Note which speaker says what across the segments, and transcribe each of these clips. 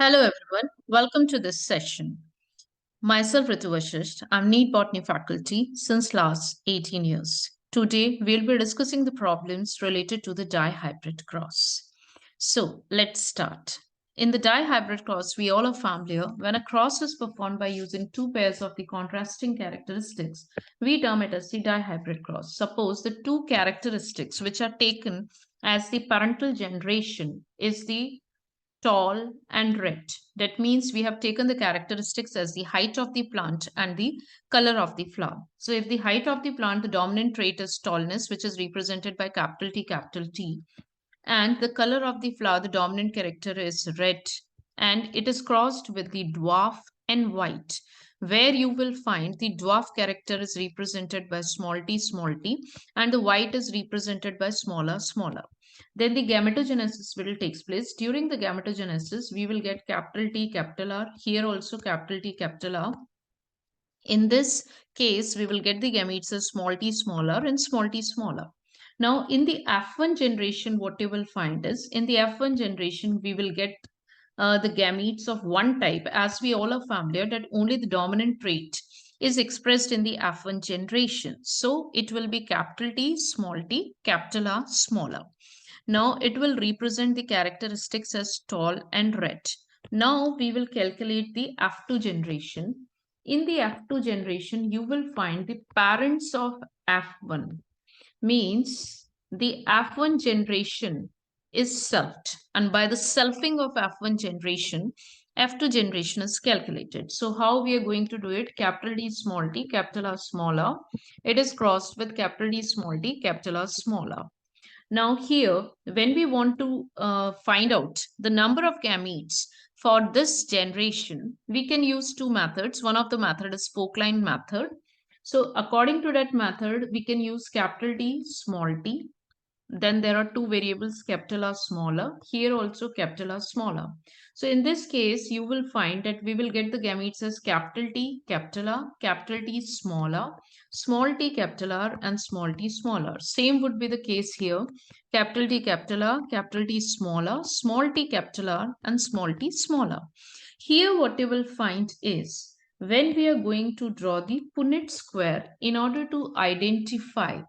Speaker 1: Hello everyone, welcome to this session. Myself Ritu Vashisht, I'm NEET Botany faculty since last 18 years. Today we'll be discussing the problems related to the dihybrid cross. So let's start. In the dihybrid cross, we all are familiar. When a cross is performed by using two pairs of the contrasting characteristics, we term it as the dihybrid cross. Suppose the two characteristics which are taken as the parental generation is the tall and red. That means we have taken the characteristics as the height of the plant and the color of the flower. So if the height of the plant, the dominant trait is tallness, which is represented by capital T, and the color of the flower, the dominant character is red, and it is crossed with the dwarf and white, where you will find the dwarf character is represented by small t, and the white is represented by smaller. Then the gametogenesis will take place. During the gametogenesis, we will get capital T, capital R, here also capital T, capital R. In this case, we will get the gametes as small t smaller and small t smaller. Now, in the F1 generation, what you will find is, in the F1 generation, we will get the gametes of one type, as we all are familiar that only the dominant trait is expressed in the F1 generation. So, it will be capital T, small t, capital R, smaller. Now, it will represent the characteristics as tall and red. Now, we will calculate the F2 generation. In the F2 generation, you will find the parents of F1, means the F1 generation is selfed, and by the selfing of F1 generation, F2 generation is calculated. So how we are going to do it? Capital D small t, capital R smaller. It is crossed with capital D small t, capital R smaller. Now here, when we want to find out the number of gametes for this generation, we can use two methods. One of the method is Folkline method. So according to that method, we can use capital T, small t. Then there are two variables, capital R smaller. Here also capital R smaller. So in this case, you will find that we will get the gametes as capital T, capital R, capital T smaller, small t, capital R, and small t smaller. Same would be the case here. Capital T, capital R, capital T smaller, small t, capital R, and small t smaller. Here what you will find is, when we are going to draw the Punnett square in order to identify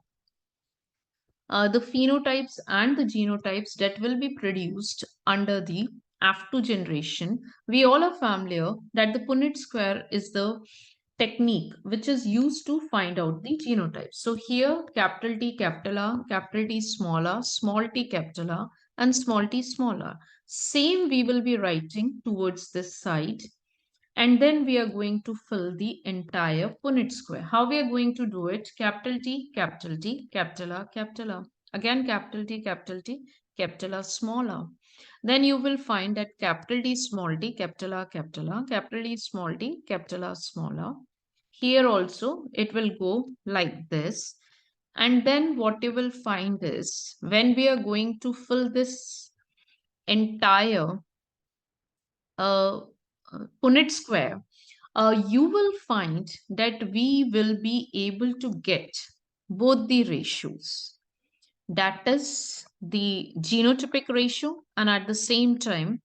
Speaker 1: the phenotypes and the genotypes that will be produced under the F2 generation, we all are familiar that the Punnett square is the technique which is used to find out the genotypes. So here capital T, capital R, capital T smaller, small t, capital R, and small t smaller. Same we will be writing towards this side, and then we are going to fill the entire Punnett square. How we are going to do it? Capital T, capital T, capital R, capital R. Again capital T, capital T, capital R smaller. Then you will find that capital T, small t, capital R, capital R, capital T, small t, capital R smaller. Here also it will go like this. And then what you will find is, when we are going to fill this entire Punnett square, you will find that we will be able to get both the ratios. That is the genotypic ratio, and at the same time,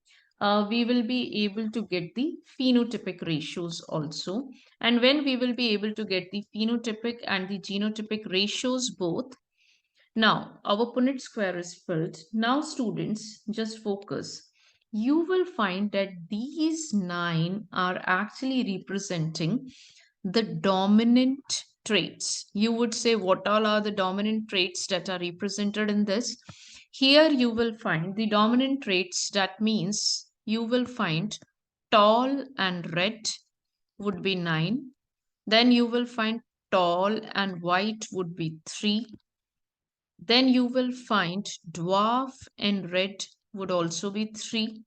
Speaker 1: we will be able to get the phenotypic ratios also. And when we will be able to get the phenotypic and the genotypic ratios both, now our Punnett square is filled. Now students, just focus. You will find that these 9 are actually representing the dominant traits. You would say, what all are the dominant traits that are represented in this? Here you will find the dominant traits. That means you will find tall and red would be 9. Then you will find tall and white would be 3. Then you will find dwarf and red would also be 3.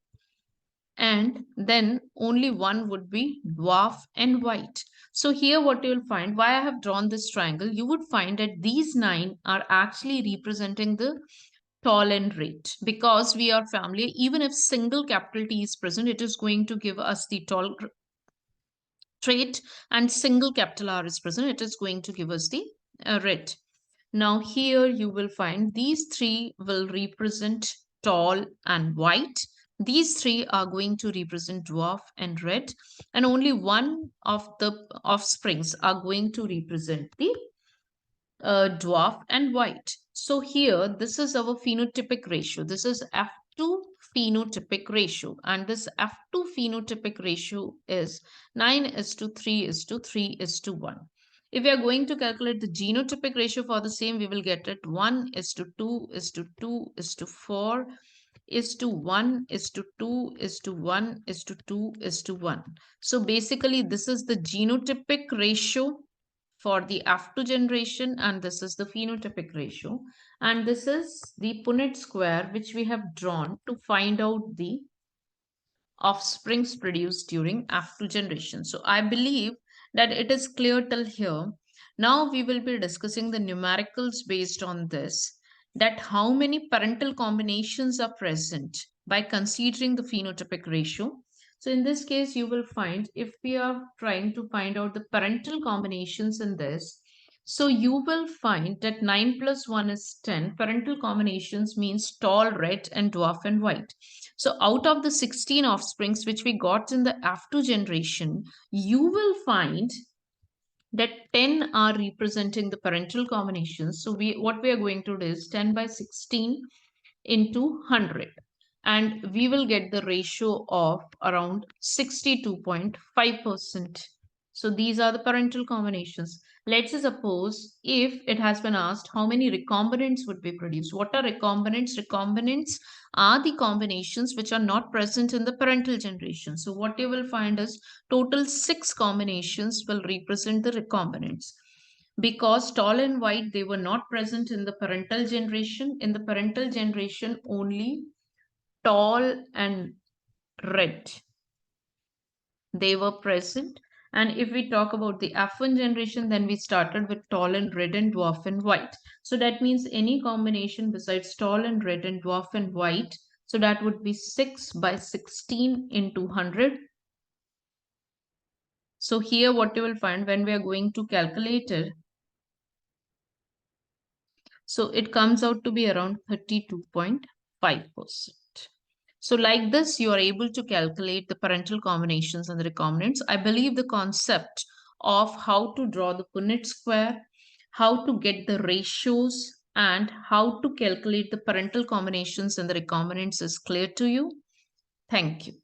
Speaker 1: And then only one would be dwarf and white. So here what you will find, why I have drawn this triangle, you would find that these 9 are actually representing the tall and red, because we are familiar, even if single capital T is present, it is going to give us the tall trait, and single capital R is present, it is going to give us the red. Now here you will find these 3 will represent tall and white, These three are going to represent dwarf and red, and only one of the offsprings are going to represent the dwarf and white. So here, this is our phenotypic ratio. This is F2 phenotypic ratio, and this F2 phenotypic ratio is 9:3:3:1. If we are going to calculate the genotypic ratio for the same, we will get it 1:2:2:4:1:2:1:2:1. So basically, this is the genotypic ratio for the F2 generation, and this is the phenotypic ratio, and this is the Punnett square which we have drawn to find out the offsprings produced during F2 generation. So I believe that it is clear till here. Now we will be discussing the numericals based on this, that how many parental combinations are present by considering the phenotypic ratio. So in this case, you will find, if we are trying to find out the parental combinations in this, so you will find that 9 plus 1 is 10. Parental combinations means tall, red, and dwarf and white. So out of the 16 offsprings which we got in the F2 generation, you will find that 10 are representing the parental combinations. So what we are going to do is 10 by 16 into 100, and we will get the ratio of around 62.5%. So these are the parental combinations. Let's suppose if it has been asked how many recombinants would be produced. What are recombinants? Recombinants are the combinations which are not present in the parental generation. So what you will find is total 6 combinations will represent the recombinants. Because tall and white, they were not present in the parental generation. In the parental generation, only tall and red, they were present. And if we talk about the F1 generation, then we started with tall and red and dwarf and white. So that means any combination besides tall and red and dwarf and white. So that would be 6 by 16 into 100. So here what you will find when we are going to calculate it, so it comes out to be around 32.5%. So like this, you are able to calculate the parental combinations and the recombinants. I believe the concept of how to draw the Punnett square, how to get the ratios, and how to calculate the parental combinations and the recombinants is clear to you. Thank you.